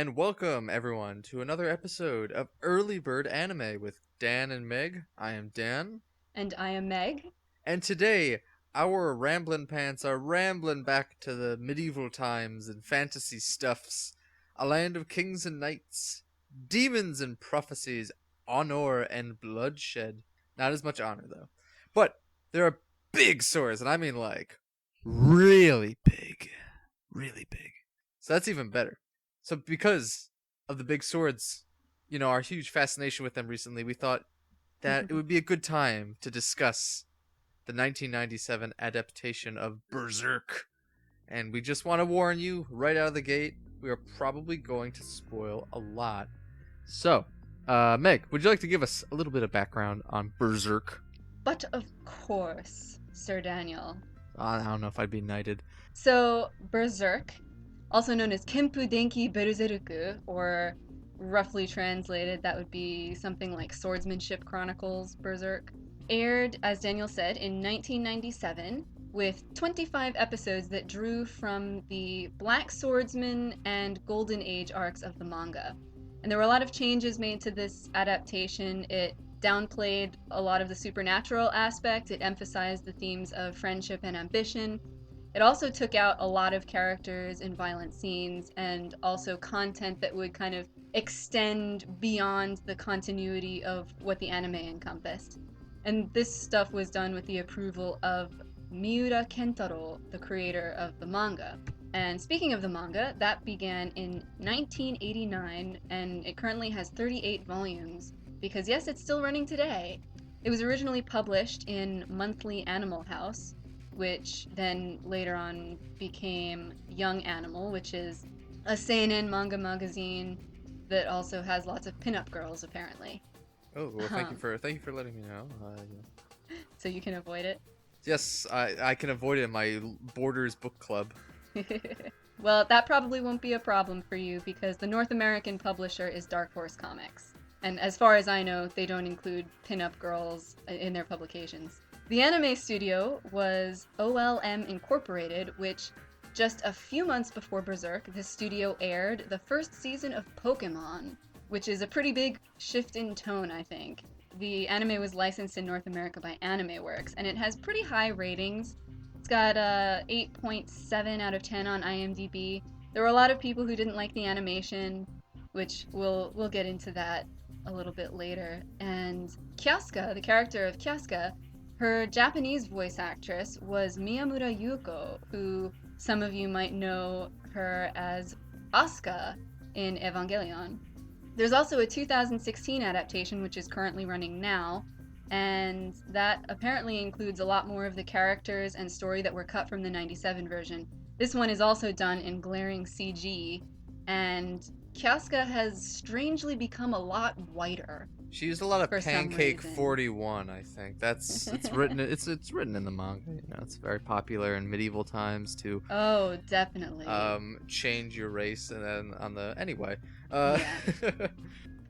and welcome everyone to another episode of Early Bird Anime with Dan and Meg. I am Dan, And I am Meg. and today our ramblin' pants are rambling back to the medieval times and fantasy stuffs, a land of kings and knights, demons and prophecies, honor and bloodshed. Not as much honor though, but there are big swords, and I mean like really big, really big. So that's even better. So because of the big swords, our huge fascination with them recently, we thought that it would be a good time to discuss the 1997 adaptation of Berserk. And we just want to warn you right out of the gate, we are probably going to spoil a lot. So, Meg, would you like to give us a little bit of background on Berserk? But of course, Sir Daniel. I don't know if I'd be knighted. So, Berserk, also known as Kenpu Denki Berserku, or roughly translated, that would be something like Swordsmanship Chronicles Berserk, aired, as Daniel said, in 1997 with 25 episodes that drew from the Black Swordsman and Golden Age arcs of the manga. And there were a lot of changes made to this adaptation. It downplayed a lot of the supernatural aspect, it emphasized the themes of friendship and ambition. It also took out a lot of characters and violent scenes, and also content that would kind of extend beyond the continuity of what the anime encompassed. And this stuff was done with the approval of Miura Kentaro, the creator of the manga. And speaking of the manga, that began in 1989, and it currently has 38 volumes, because yes, it's still running today. It was originally published in Monthly Animal House, which then later on became Young Animal, which is a seinen manga magazine that also has lots of pinup girls, apparently. Oh, well, thank you for letting me know. So you can avoid it. Yes, I can avoid it in my Borders book club. Well, that probably won't be a problem for you because the North American publisher is Dark Horse Comics. And as far as I know, they don't include pinup girls in their publications. The anime studio was OLM Incorporated, which just a few months before Berserk, the studio aired the first season of Pokemon, which is a pretty big shift in tone, I think. The anime was licensed in North America by Anime Works, and it has pretty high ratings. It's got a 8.7 out of 10 on IMDb. There were a lot of people who didn't like the animation, which we'll get into that a little bit later. And Kyaska, the character of Kyaska, her Japanese voice actress was Miyamura Yuko, who some of you might know her as Asuka in Evangelion. There's also a 2016 adaptation, which is currently running now, and that apparently includes a lot more of the characters and story that were cut from the 97 version. This one is also done in glaring CG, and Kyaska has strangely become a lot whiter. She used a lot of For some Pancake reason. 41, I think. It's written in the manga, it's very popular in medieval times to Oh, definitely. change your race and then anyway. Yeah.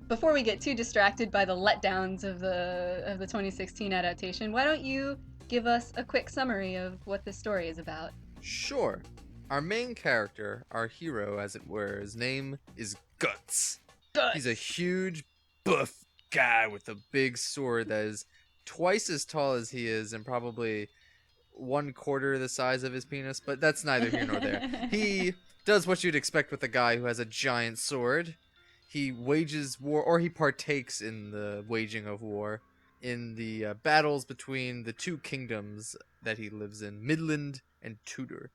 Before we get too distracted by the letdowns of the 2016 adaptation, why don't you give us a quick summary of what this story is about? Sure. Our main character, our hero as it were, his name is Guts. He's a huge buff guy with a big sword that is twice as tall as he is and probably 1/4 the size of his penis, but that's neither here nor there. He does what you'd expect with a guy who has a giant sword. He wages war, or he partakes in the waging of war, in the battles between the two kingdoms that he lives in, Midland and Tudor.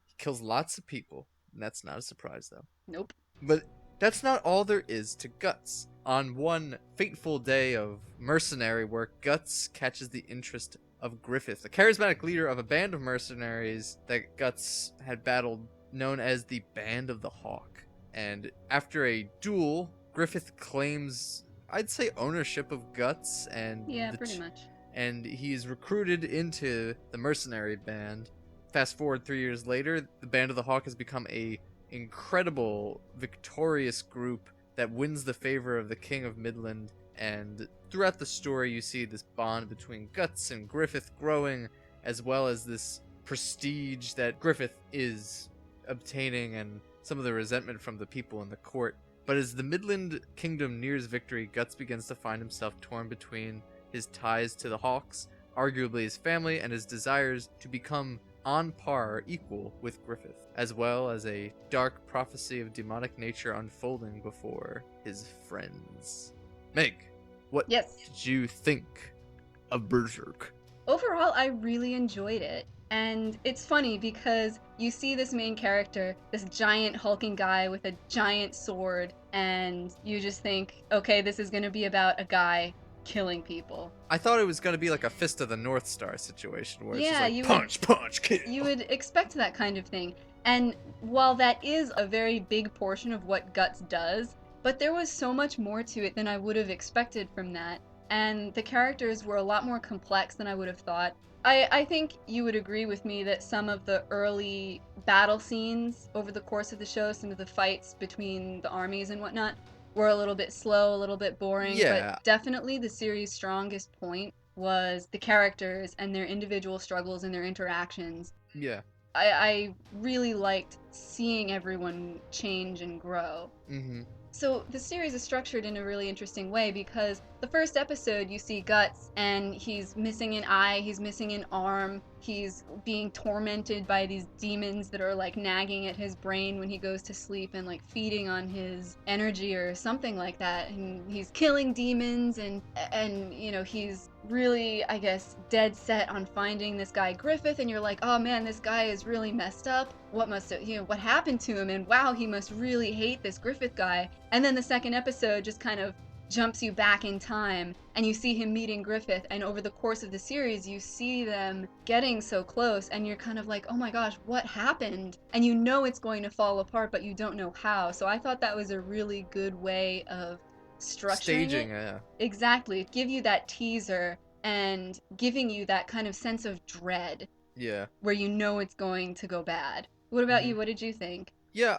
He kills lots of people, and that's not a surprise, though. Nope. But that's not all there is to Guts. On one fateful day of mercenary work, Guts catches the interest of Griffith, the charismatic leader of a band of mercenaries that Guts had battled, known as the Band of the Hawk. And after a duel, Griffith claims, I'd say, ownership of Guts, and Yeah, pretty much. and he's recruited into the mercenary band. Fast forward 3 years later, the Band of the Hawk has become a incredible, victorious group that wins the favor of the King of Midland. And throughout the story, you see this bond between Guts and Griffith growing, as well as this prestige that Griffith is obtaining and some of the resentment from the people in the court. But as the Midland Kingdom nears victory, Guts begins to find himself torn between his ties to the Hawks, arguably his family, and his desires to become on par or equal with Griffith, as well as a dark prophecy of demonic nature unfolding before his friends. Meg, what Yes. did you think of Berserk? Overall, I really enjoyed it. And it's funny because you see this main character, this giant hulking guy with a giant sword, and you just think, okay, this is going to be about a guy killing people. I thought it was going to be like a Fist of the North Star situation where it's just Yeah, like punch, punch, kill. You would expect that kind of thing. And while that is a very big portion of what Guts does, but there was so much more to it than I would have expected from that. And the characters were a lot more complex than I would have thought. I think you would agree with me that some of the early battle scenes over the course of the show, some of the fights between the armies and whatnot, were a little bit slow, a little bit boring. Yeah. But definitely the series' strongest point was the characters and their individual struggles and their interactions. Yeah. I really liked seeing everyone change and grow. Mm-hmm. So the series is structured in a really interesting way because the first episode you see Guts and he's missing an eye, he's missing an arm, he's being tormented by these demons that are like nagging at his brain when he goes to sleep and like feeding on his energy or something like that. And he's killing demons and you know, he's really, I guess, dead set on finding this guy Griffith, and you're like, oh man, this guy is really messed up. What must have, you know, what happened to him? And wow, he must really hate this Griffith guy. And then the second episode just kind of jumps you back in time and you see him meeting Griffith, and over the course of the series you see them getting so close and you're kind of like, oh my gosh, what happened? And you know it's going to fall apart, but you don't know how. So I thought that was a really good way of structuring Staging, it. yeah. Exactly. Give you that teaser and giving you that kind of sense of dread. Yeah. Where you know it's going to go bad. What about you? What did you think? Yeah,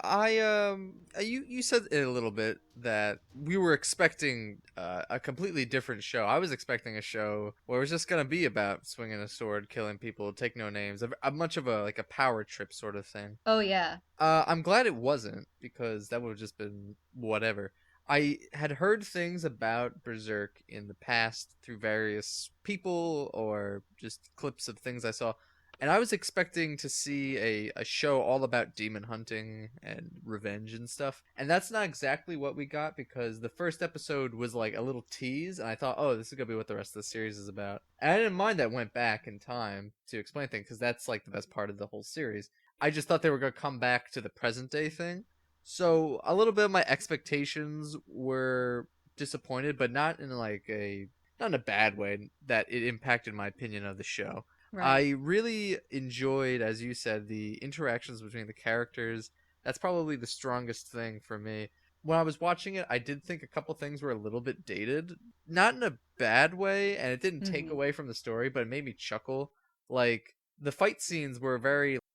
you said it a little bit that we were expecting a completely different show. I was expecting a show where it was just gonna be about swinging a sword, killing people, take no names, a much of a power trip sort of thing. Oh yeah. I'm glad it wasn't, because that would have just been whatever. I had heard things about Berserk in the past through various people or just clips of things I saw. And I was expecting to see a show all about demon hunting and revenge and stuff. And that's not exactly what we got, because the first episode was like a little tease. And I thought, oh, this is going to be what the rest of the series is about. And I didn't mind that went back in time to explain things, because that's like the best part of the whole series. I just thought they were going to come back to the present day thing. So a little bit of my expectations were disappointed, but not in not in a bad way that it impacted my opinion of the show. Right. I really enjoyed, as you said, the interactions between the characters. That's probably the strongest thing for me. When I was watching it, I did think a couple things were a little bit dated. Not in a bad way, and it didn't take away from the story, but it made me chuckle. Like, the fight scenes were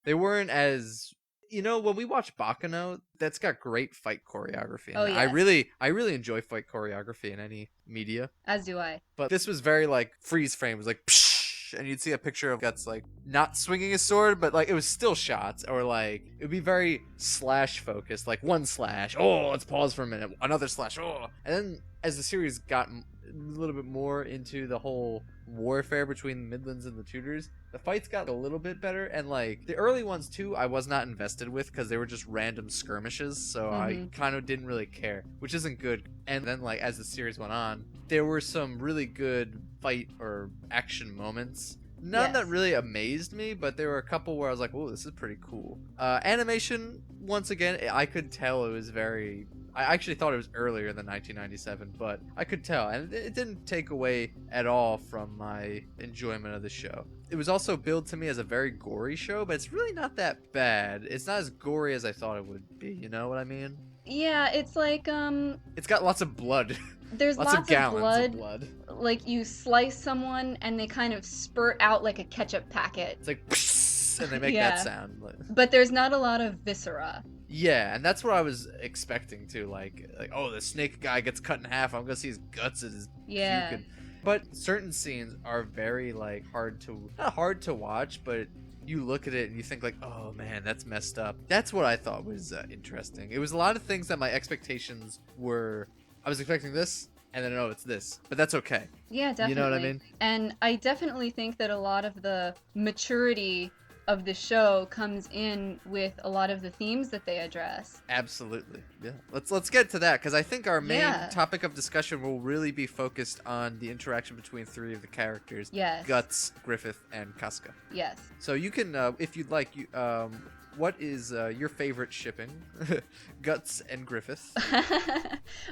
they weren't as... You know, when we watch Baccano, that's got great fight choreography. Oh, yes. I really enjoy fight choreography in any media. As do I. But this was very, like, freeze frame. It was like, psh, and you'd see a picture of Guts, like, not swinging his sword, but, like, it was still shots. Or, like, it would be very slash focused. Like, one slash, oh, let's pause for a minute. Another slash, oh. And then, as the series got a little bit more into the whole warfare between the Midlands and the Tudors, the fights got a little bit better. And like the early ones too, I was not invested with, because they were just random skirmishes, so I kind of didn't really care, which isn't good. And then like as the series went on, there were some really good fight or action moments. None that really amazed me, but there were a couple where I was like, oh, this is pretty cool. Animation, once again, I could tell it was very... I actually thought it was earlier than 1997, but I could tell, and it didn't take away at all from my enjoyment of the show. It was also billed to me as a very gory show, but it's really not that bad. It's not as gory as I thought it would be, you know what I mean? Yeah, it's like, It's got lots of blood. There's lots of gallons of blood. Like, you slice someone, and they kind of spurt out like a ketchup packet. It's like, psh, and they make that sound. But there's not a lot of viscera. Yeah, and that's what I was expecting too. Like, oh, the snake guy gets cut in half. I'm gonna see his guts and his puke. But certain scenes are very like not hard to watch, but you look at it and you think like, oh man, that's messed up. That's what I thought was interesting. It was a lot of things that my expectations were. I was expecting this, and then no, it's this, but that's okay. Yeah, You know what I definitely. mean? And I definitely think that a lot of the maturity of the show comes in with a lot of the themes that they address. Absolutely. Yeah. Let's get to that because I think our main Yeah. topic of discussion will really be focused on the interaction between three of the characters: Yes. Guts, Griffith, and Casca. Yes. So you can, if you'd like, what is your favorite shipping? Guts and Griffith.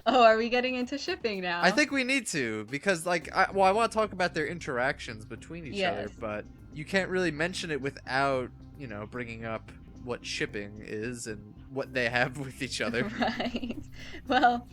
Oh, are we getting into shipping now? I think we need to because, like, I want to talk about their interactions between each other, Yes. but you can't really mention it without, bringing up what shipping is and what they have with each other. Right. Well,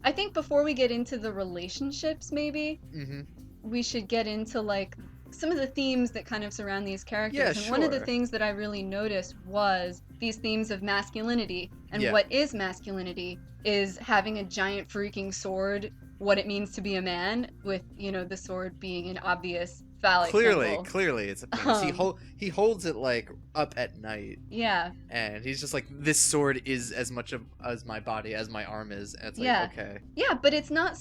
I think before we get into the relationships, maybe Mm-hmm. we should get into like some of the themes that kind of surround these characters. Yeah, And one of the sure. things that I really noticed was these themes of masculinity. And Yeah. what is masculinity is having a giant freaking sword, what it means to be a man, with, the sword being an obvious phallic symbol. Clearly, it's a penis. Um, He holds it like up at night, Yeah, and he's just like, this sword is as much of as my body as my arm is, and it's like, Yeah. okay, yeah, but it's not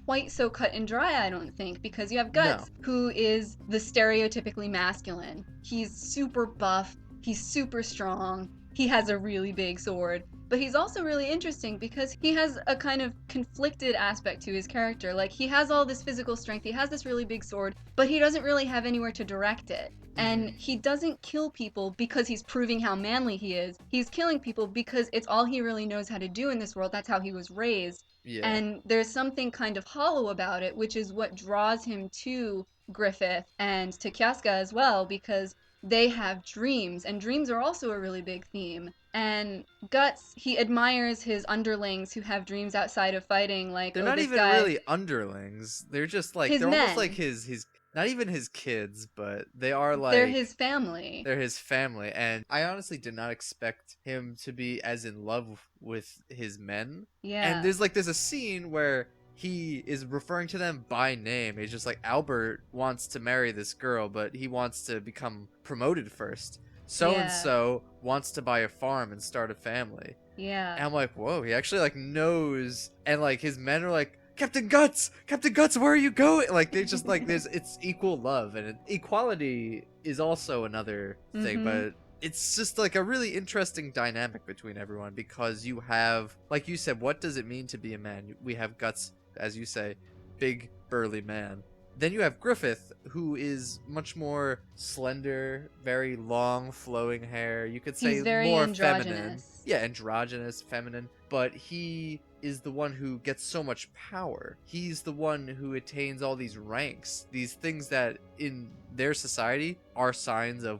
quite so cut and dry, I don't think, because you have No. Guts, who is the stereotypically masculine. He's super buff, he's super strong, he has a really big sword, but he's also really interesting because he has a kind of conflicted aspect to his character. Like, he has all this physical strength, he has this really big sword, but he doesn't really have anywhere to direct it. And he doesn't kill people because he's proving how manly he is. He's killing people because it's all he really knows how to do in this world. That's how he was raised. yeah. And there's something kind of hollow about it, which is what draws him to Griffith and to Kiaska as well, because they have dreams, and dreams are also a really big theme. And Guts, he admires his underlings who have dreams outside of fighting, like, They're oh, not this even guy, really underlings. They're just like his they're almost like men. his not even his kids, but they are like They're his family. they're his family. And I honestly did not expect him to be as in love with his men. Yeah. And there's a scene where he is referring to them by name. He's just like, Albert wants to marry this girl, but he wants to become promoted first. So and so wants to buy a farm and start a family. Yeah. And I'm like, whoa, he actually like knows. And like his men are like, Captain Guts, where are you going? Like they just like it's equal love, and equality is also another thing, Mhm. but it's just like a really interesting dynamic between everyone because you have, like you said, what does it mean to be a man? We have Guts, as you say, big burly man. Then you have Griffith, who is much more slender, very long, flowing hair. You could say He's very more feminine. androgynous. Yeah, androgynous, feminine. But he is the one who gets so much power. He's the one who attains all these ranks, these things that in their society are signs of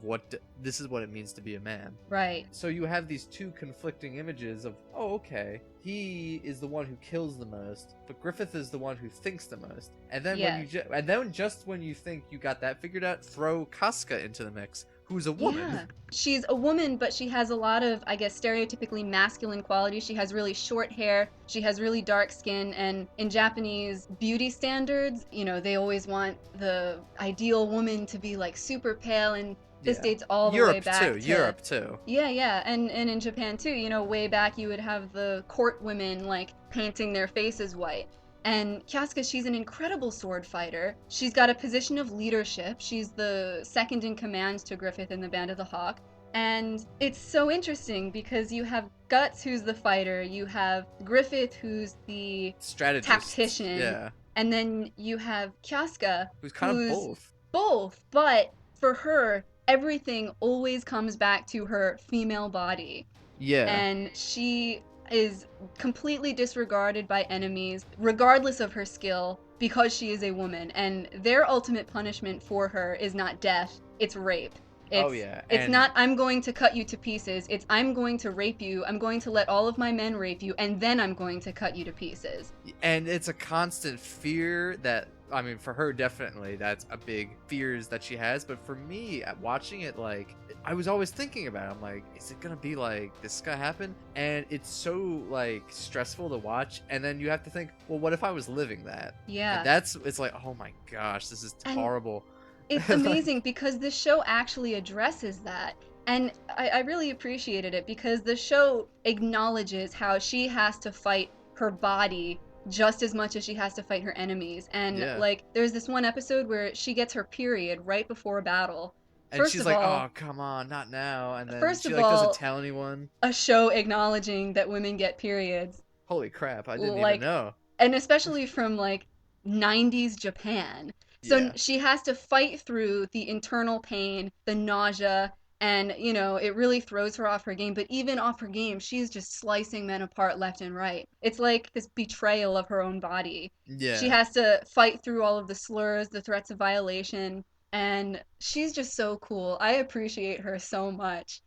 this is what it means to be a man. Right. So you have these two conflicting images of, oh, okay, he is the one who kills the most, but Griffith is the one who thinks the most. And then just when you think you got that figured out, throw Casca into the mix, who's a woman. Yeah. She's a woman, but she has a lot of, I guess, stereotypically masculine qualities. She has really short hair, she has really dark skin, and in Japanese beauty standards, they always want the ideal woman to be like super pale, and this Yeah. dates all the Europe way back too. to Europe too. Yeah, and in Japan too, way back you would have the court women like painting their faces white. And Kiaska, she's an incredible sword fighter. She's got a position of leadership. She's the second in command to Griffith in the Band of the Hawk. And it's so interesting because you have Guts, who's the fighter, you have Griffith, who's the Strategist. tactician, Yeah. and then you have Kiaska, Who's kind of who's both. but for her, everything always comes back to her female body. Yeah. And she is completely disregarded by enemies, regardless of her skill, because she is a woman. And their ultimate punishment for her is not death, it's rape. It's not, I'm going to cut you to pieces. It's, I'm going to rape you. I'm going to let all of my men rape you, and then I'm going to cut you to pieces. And it's a constant fear that, I mean, for her, definitely, that's a big fears that she has. But for me, watching it, like, I was always thinking about it. I'm like, is it going to be like, this is going to happen? And it's so, like, stressful to watch. And then you have to think, well, what if I was living that? Yeah. And it's like, oh my gosh, this is horrible. It's Like, amazing because the show actually addresses that. And I really appreciated it because the show acknowledges how she has to fight her body just as much as she has to fight her enemies. And yeah. like, there's this one episode where she gets her period right before battle. And First she's of like, all, "Oh, come on, not now." And then first she of like doesn't all, tell anyone. a show acknowledging that women get periods, Holy crap, I didn't even like, know. and especially from like 90s Japan. So Yeah. she has to fight through the internal pain, the nausea, and it really throws her off her game. But even off her game, she's just slicing men apart left and right. It's like this betrayal of her own body. She Yeah. has to fight through all of the slurs, the threats of violation, and she's just so cool. I appreciate her so much.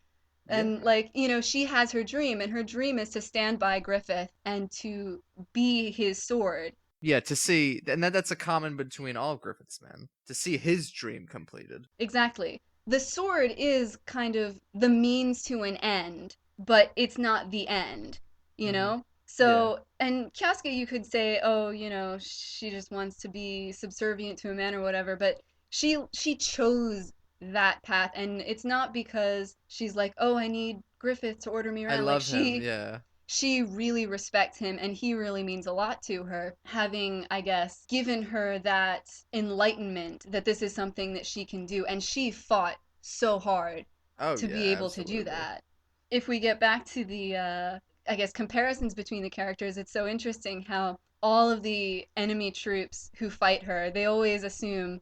And Yeah. like, she has her dream, and her dream is to stand by Griffith and to be his sword. Yeah, to see, and that's a common between all Griffith's men, to see his dream completed. Exactly. The sword is kind of the means to an end, but it's not the end, you Hmm. know? Yeah. So, and Kyaska, you could say, oh, she just wants to be subservient to a man or whatever, but she chose that path, and it's not because she's like, oh, I need Griffith to order me I around. Like love him, yeah. she really respects him, and he really means a lot to her, having, I guess, given her that enlightenment that this is something that she can do. And she fought so hard Oh, to yeah, be able to do absolutely. that. If we get back to the, I guess, comparisons between the characters, it's so interesting how all of the enemy troops who fight her, they always assume,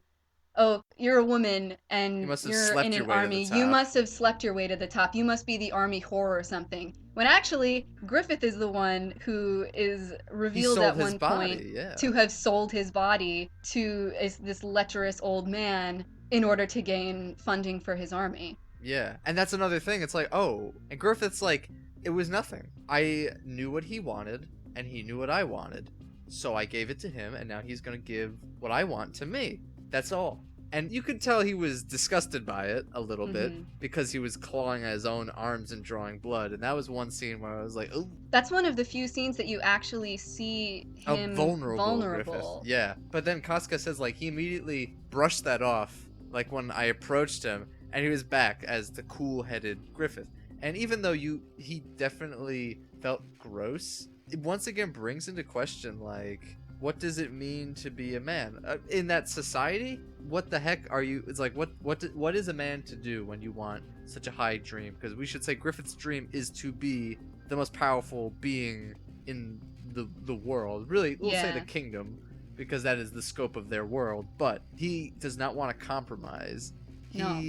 oh, you're a woman You and must have you're in slept an your way to the army. You top. must have slept your way to the top. You must be the army whore or something. When actually, Griffith is the one who is He revealed sold at his one point body, yeah. to have sold his body to this lecherous old man in order to gain funding for his army. Yeah. And that's another thing. It's like, oh, and Griffith's like, it was nothing. I knew what he wanted, and he knew what I wanted. So I gave it to him, and now he's gonna give what I want to me. That's all. And you could tell he was disgusted by it a little bit Hmm. because he was clawing at his own arms and drawing blood. And that was one scene where I was like, oh, That's one of the few scenes that you actually see a him vulnerable Griffith. vulnerable. Yeah. But then Casca says, like, he immediately brushed that off, like, when I approached him, and he was back as the cool headed Griffith. And even though he definitely felt gross, it once again brings into question, like, what does it mean to be a man in that society? What the heck are you? It's like, what is a man to do when you want such a high dream? Because we should say Griffith's dream is to be the most powerful being in the world. Really, we'll say the Yeah. kingdom, because that is the scope of their world. But he does not want to compromise. No.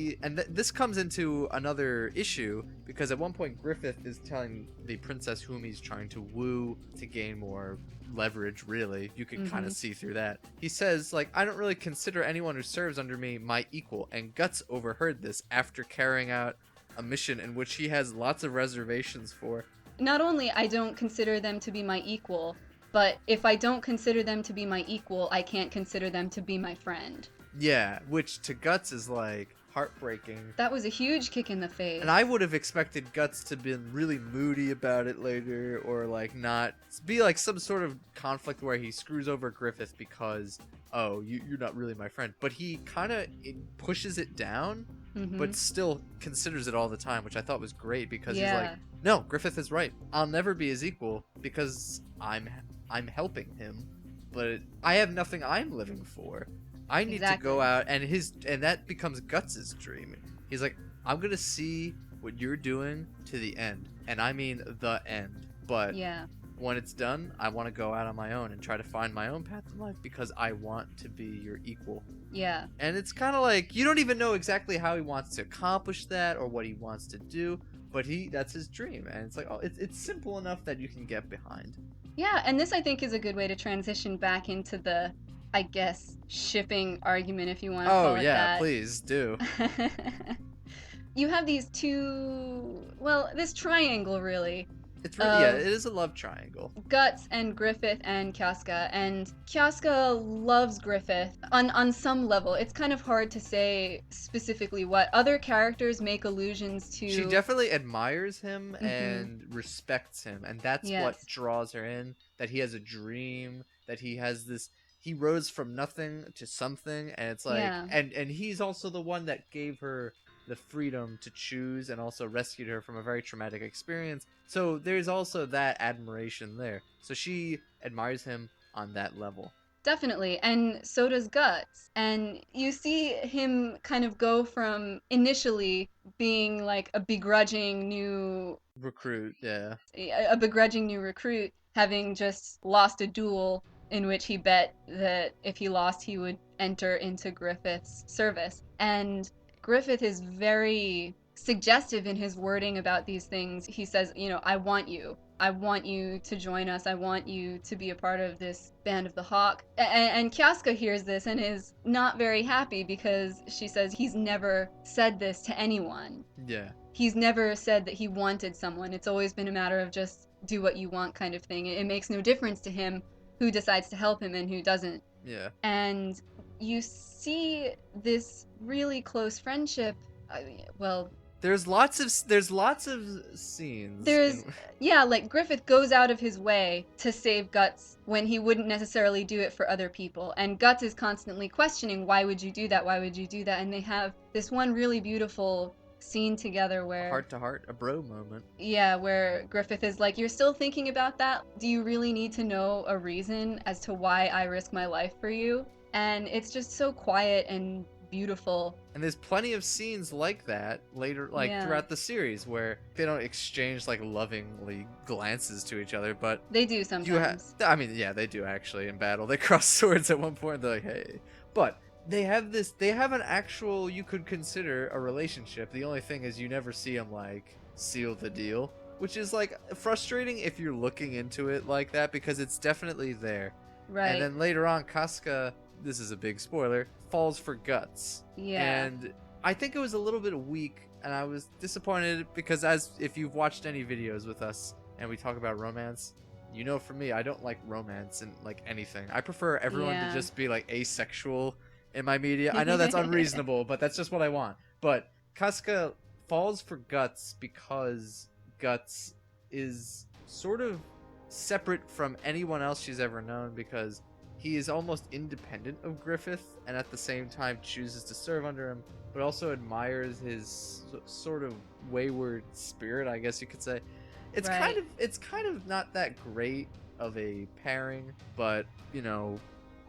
This comes into another issue because at one point Griffith is telling the princess whom he's trying to woo to gain more leverage. Really, you can kind Hmm. of see through that. He says, like, I don't really consider anyone who serves under me my equal, and Guts overheard this after carrying out a mission in which he has lots of reservations for. Not only I don't consider them to be my equal, but if I don't consider them to be my equal, I can't consider them to be my friend. Yeah, which to Guts is like heartbreaking. That was a huge kick in the And I face. would have expected Guts to be really moody about it later, or like not be like some sort of conflict where he screws over Griffith because, oh, you're not really my friend. But he kind of pushes it down, Hmm. but still considers it all the time, which I thought was great because he's like, Yeah. no, Griffith is right. I'll never be his equal because I'm helping him, but I have nothing I'm living for. I need to go Exactly. out, and that becomes Guts's dream. He's like, I'm gonna see what you're doing to the end, and I mean the end. But Yeah. when it's done, I want to go out on my own and try to find my own path in life because I want to be your equal. Yeah. And it's kind of like you don't even know exactly how he wants to accomplish that or what he wants to do, but that's his dream, and it's like, oh, it's simple enough that you can get behind. Yeah, and this I think is a good way to transition back into the, I guess, shipping argument, if you want to Oh call it yeah, that. please do. You have these two, well, this triangle really It's really, yeah, of it is a love triangle. Guts and Griffith and Kyaska, and Kyaska loves Griffith on some level. It's kind of hard to say specifically what. Other characters make allusions She to. definitely admires him Hmm. and respects him, and that's what Yes. draws her in. That he has a dream, that he has this he rose from nothing to something, and it's like, Yeah. and he's also the one that gave her the freedom to choose and also rescued her from a very traumatic experience. So there's also that admiration there. So she admires him on that level. Definitely. And so does Guts. And you see him kind of go from initially being like Recruit, yeah. a begrudging new recruit, having just lost a duel in which he bet that if he lost, he would enter into Griffith's service. And Griffith is very suggestive in his wording about these things. He says, you know, I want you. I want you to join us. I want you to be a part of this band of the Hawk. And Kyaska hears this and is not very happy because she says he's never said this to anyone. Yeah. He's never said that he wanted someone. It's always been a matter of just do what you want kind of thing. It makes no difference to him who decides to help him and who doesn't. Yeah. And you see this really close friendship. Well, there's lots of scenes there's, in yeah, like Griffith goes out of his way to save Guts when he wouldn't necessarily do it for other people. And Guts is constantly questioning, why would you do that? Why would you do that? And they have this one really beautiful scene together a where, heart to heart, a bro moment. yeah, where Griffith is like, you're still thinking about that? Do you really need to know a reason as to why I risk my life for you? And it's just so quiet and beautiful. And there's plenty of scenes like that later, like Yeah. throughout the series, where they don't exchange like lovingly glances to each other, but They do you have. sometimes. I mean, yeah, they do actually in battle. They cross swords at one point. They're like, hey, but they have this. They have an actual you could consider a relationship. The only thing is you never see them like seal the deal, which is like frustrating if you're looking into it like that because it's definitely there. And Right. then later on, Casca, this is a big spoiler, falls for Guts. Yeah. And I think it was a little bit weak, and I was disappointed because as if you've watched any videos with us and we talk about romance, you know for me, I don't like romance in like anything. I prefer everyone to Yeah. just be like asexual in my media. I know that's unreasonable, but that's just what I want. But Casca falls for Guts because Guts is sort of separate from anyone else she's ever known because he is almost independent of Griffith and at the same time chooses to serve under him, but also admires his sort of wayward spirit, I guess you could say. It's Right. kind of not that great of a pairing, but you know,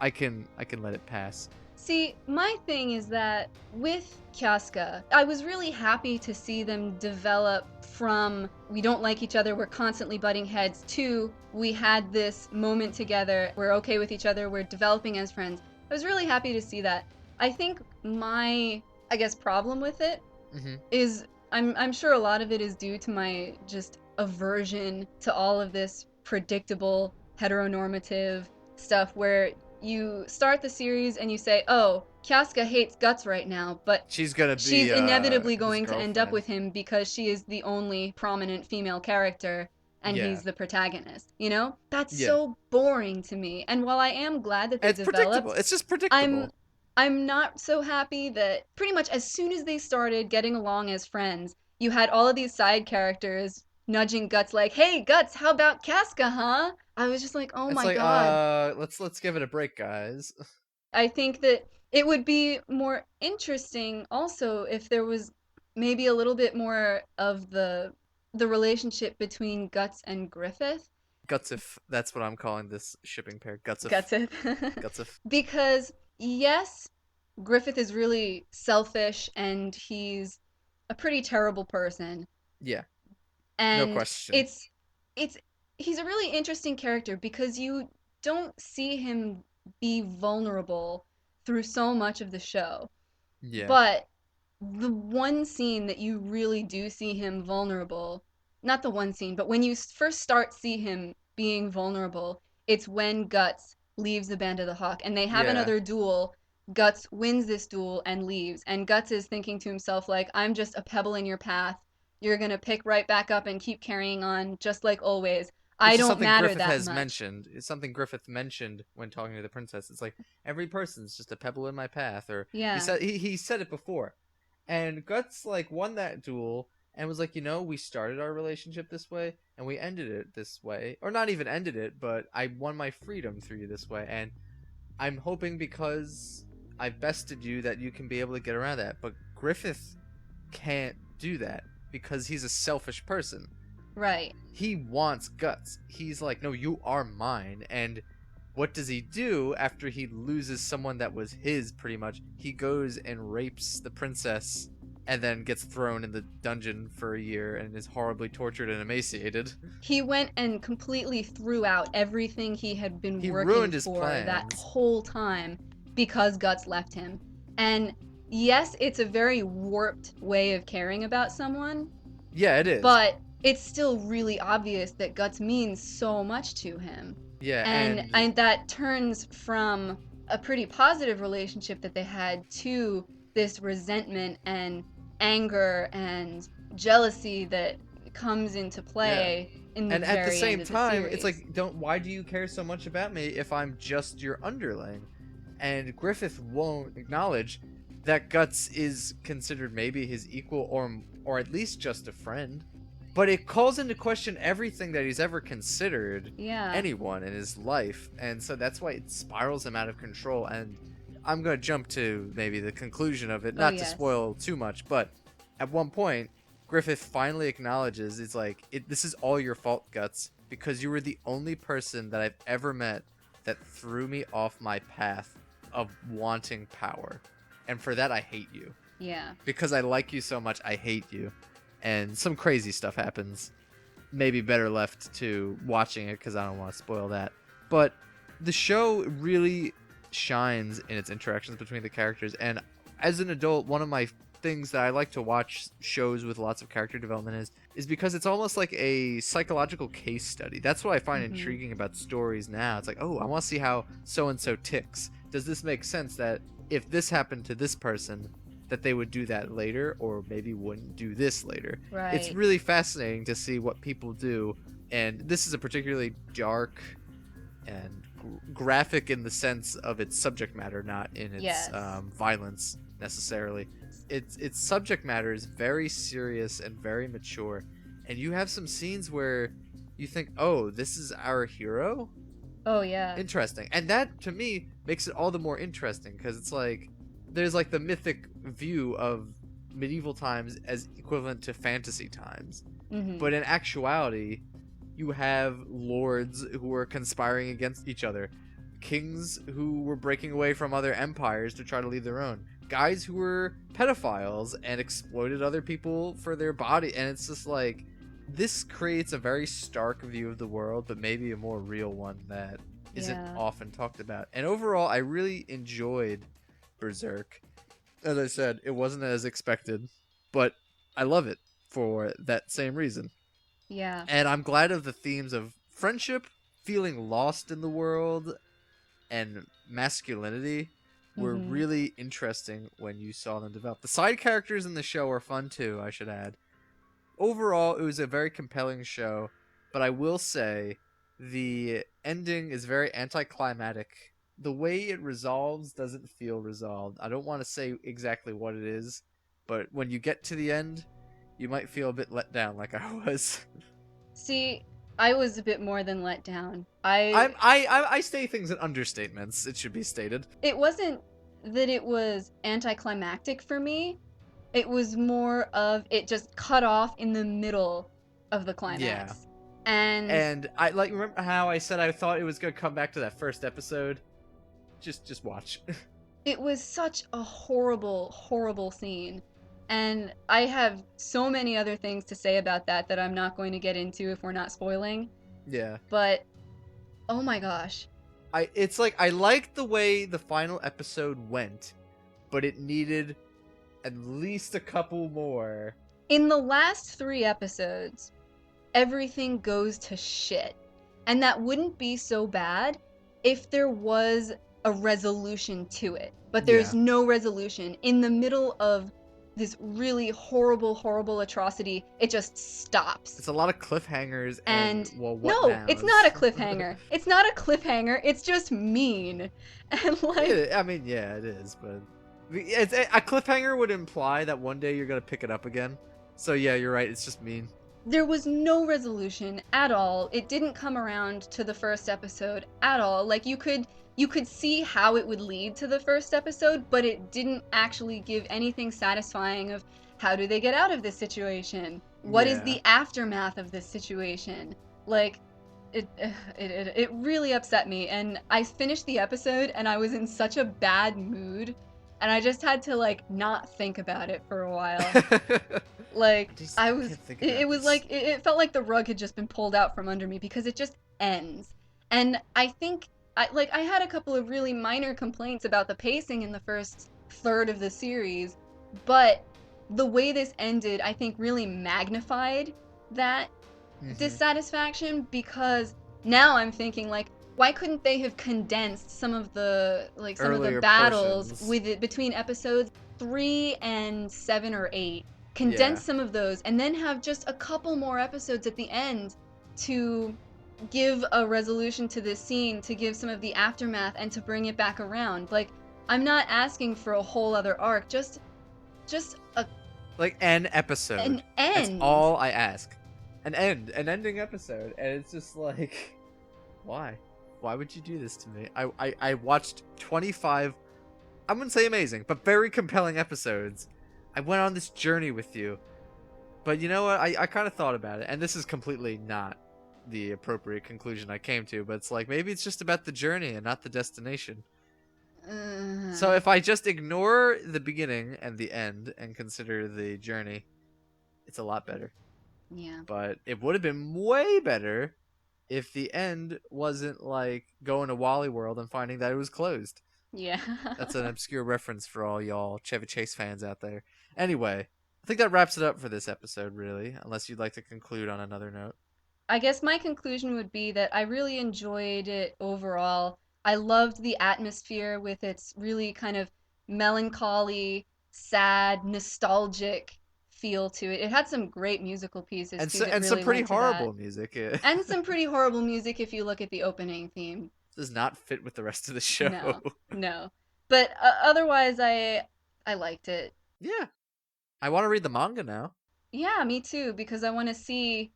I can let it pass. See, my thing is that with Kyaska, I was really happy to see them develop from we don't like each other, we're constantly butting heads, to we had this moment together, we're okay with each other, we're developing as friends. I was really happy to see that. I think my, I guess, problem with it Mm-hmm. is I'm sure a lot of it is due to my just aversion to all of this predictable heteronormative stuff where you start the series and you say, "Oh, Kyaska hates Guts right now, but She's gonna she's be inevitably his going to end up girlfriend. with him because she is the only prominent female character and Yeah, he's the protagonist." You know? That's yeah. so boring to me. And while I am glad that they It's predictable. developed, It's just I'm predictable. I'm not so happy that pretty much as soon as they started getting along as friends, you had all of these side characters nudging Guts like, "Hey, Guts, how about Casca, huh?" I was just like, "Oh It's my like god." let's give it a break, guys. I think that it would be more interesting also if there was maybe a little bit more of the relationship between Guts and Griffith. Gutsif, that's what I'm calling this shipping pair. Gutsif. Gutsith. Gutsif. Because yes, Griffith is really selfish and he's a pretty terrible person. Yeah, no And question. it's it's he's a really interesting character because you don't see him be vulnerable through so much of the show. Yeah. But the one scene that you really do see him vulnerable, not the one scene, but when you first start see him being vulnerable, it's when Guts leaves the Band of the Hawk and they have Yeah. another duel. Guts wins this duel and leaves, and Guts is thinking to himself like, I'm just a pebble in your path. You're gonna pick right back up and keep carrying on just like always. I Which is don't something matter Griffith that has much. mentioned. It's something Griffith mentioned when talking to the princess. It's like every person's just a pebble in my path, or Yeah. he said it before, and Guts like won that duel and was like, you know, we started our relationship this way and we ended it this way, or not even ended it, but I won my freedom through you this way, and I'm hoping because I've bested you that you can be able to get around that. But Griffith can't do that because he's a selfish person. Right. He wants Guts. He's like, no, you are mine. And what does he do after he loses someone that was his, pretty much? He goes and rapes the princess and then gets thrown in the dungeon for a year and is horribly tortured and emaciated. He went and completely threw out everything he had been He working ruined his for that plans. whole time because Guts left him. And yes, it's a very warped way of caring about someone, Yeah, it is. but it's still really obvious that Guts means so much to him. Yeah, And that turns from a pretty positive relationship that they had to this resentment and anger and jealousy that comes into play in the and at the very same end of the time, series. it's like, why do you care so much about me if I'm just your underling? And Griffith won't acknowledge that Guts is considered maybe his equal or at least just a friend. But it calls into question everything that he's ever considered Yeah. anyone in his life. And so that's why it spirals him out of control. And I'm going to jump to maybe the conclusion of it, not to yes. spoil too much, but at one point, Griffith finally acknowledges, it's like, this is all your fault, Guts, because you were the only person that I've ever met that threw me off my path of wanting power. And for that, I hate you. Yeah. Because I like you so much, I hate you. And some crazy stuff happens. Maybe better left to watching it because I don't want to spoil that. But the show really shines in its interactions between the characters. And as an adult, one of my things that I like to watch shows with lots of character development is because it's almost like a psychological case study. That's what I find intriguing about stories now. It's like, oh, I want to see how so-and-so ticks. Does this make sense that if this happened to this person, that they would do that later, or maybe wouldn't do this later? Right. It's really fascinating to see what people do, and this is a particularly dark and graphic in the sense of its subject matter, not in its violence necessarily. Its subject matter is very serious and very mature, and you have some scenes where you think, oh, this is our hero? Oh, yeah. Interesting. And that, to me, makes it all the more interesting, because it's like, there's like the mythic view of medieval times as equivalent to fantasy times. But in actuality, you have lords who were conspiring against each other, kings who were breaking away from other empires to try to lead their own, guys who were pedophiles and exploited other people for their body. And it's just like, this creates a very stark view of the world, but maybe a more real one that isn't often talked about. And overall, I really enjoyed Berserk. As I said, it wasn't as expected, but I love it for that same reason. Yeah. And I'm glad of the themes of friendship, feeling lost in the world, and masculinity were really interesting when you saw them develop. The side characters in the show are fun too, I should add. Overall, it was a very compelling show, but I will say the ending is very anticlimactic. The way it resolves doesn't feel resolved. I don't want to say exactly what it is, but when you get to the end, you might feel a bit let down, like I was. See, I was a bit more than let down. I say things in understatements, it should be stated. It wasn't that it was anticlimactic for me. It was more of it just cut off in the middle of the climax. Yeah. And I remember how I said I thought it was gonna come back to that first episode? Just watch. It was such a horrible, horrible scene. And I have so many other things to say about that I'm not going to get into if we're not spoiling. Yeah. But oh my gosh. It's like, I liked the way the final episode went, but it needed at least a couple more. In the last 3 episodes, everything goes to shit. And that wouldn't be so bad if there was a resolution to it. But there's no resolution. In the middle of this really horrible, horrible atrocity, it just stops. It's a lot of cliffhangers and well, what no, nows? It's not a cliffhanger. It's not a cliffhanger. It's just mean. And like, I mean, yeah, it is, but a cliffhanger would imply that one day you're gonna pick it up again. So yeah, you're right. It's just mean. There was no resolution at all. It didn't come around to the first episode at all. Like you could see how it would lead to the first episode, but it didn't actually give anything satisfying of how do they get out of this situation? What is Yeah. the aftermath of this situation? Like it really upset me, and I finished the episode and I was in such a bad mood, and I just had to like not think about it for a while. Like I just I was can't think it about was this. like it felt like the rug had just been pulled out from under me because it just ends. And I think I had a couple of really minor complaints about the pacing in the first third of the series, but the way this ended, I think really magnified that Hmm. dissatisfaction, because now I'm thinking like why couldn't they have condensed some of the Earlier battles portions. with it between episodes 3 and 7 or 8, Yeah. condense some of those and then have just a couple more episodes at the end to give a resolution to this scene, to give some of the aftermath and to bring it back around. Like I'm not asking for a whole other arc, just Like an an episode. That's end. all I ask. An ending episode. And it's just like, why? Why would you do this to me? I watched 25, I wouldn't say amazing, but very compelling episodes. I went on this journey with you. But you know what? I kind of thought about it, and this is completely not the appropriate conclusion I came to, but it's like maybe it's just about the journey and not the destination. So Uh, if I just ignore the beginning and the end and consider the journey, it's a lot better. yeah. But it would have been way better if the end wasn't like going to Wally World and finding that it was closed. Yeah. That's an obscure reference for all y'all Chevy Chase fans out there. Anyway, I think that wraps it up for this episode, really, unless you'd like to conclude on another note. I guess my conclusion would be that I really enjoyed it overall. I loved the atmosphere with its really kind of melancholy, sad, nostalgic feel to it. It had some great musical pieces too that And some really pretty lent to that. horrible music. It And some pretty horrible music if you look at the opening theme. does not fit with the rest of the show. No, no. But otherwise, I liked it. Yeah, I want to read the manga now. Yeah, me too, because I want to see.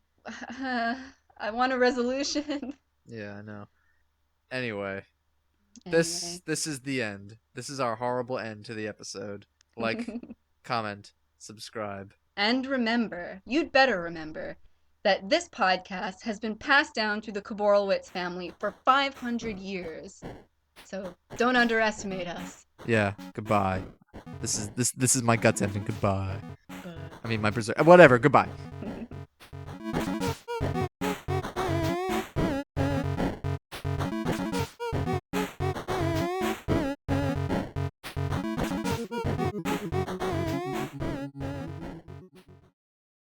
I want a resolution. Yeah, I know. Anyway, this Anyway. this is the end. This is our horrible end to the episode. Like, comment, subscribe. And remember, you'd better remember, that this podcast has been passed down through the Kaborowitz family for 500 years. So don't underestimate us. Yeah, goodbye. This is my guts ending. Goodbye. But I mean my berserk. Whatever. Goodbye.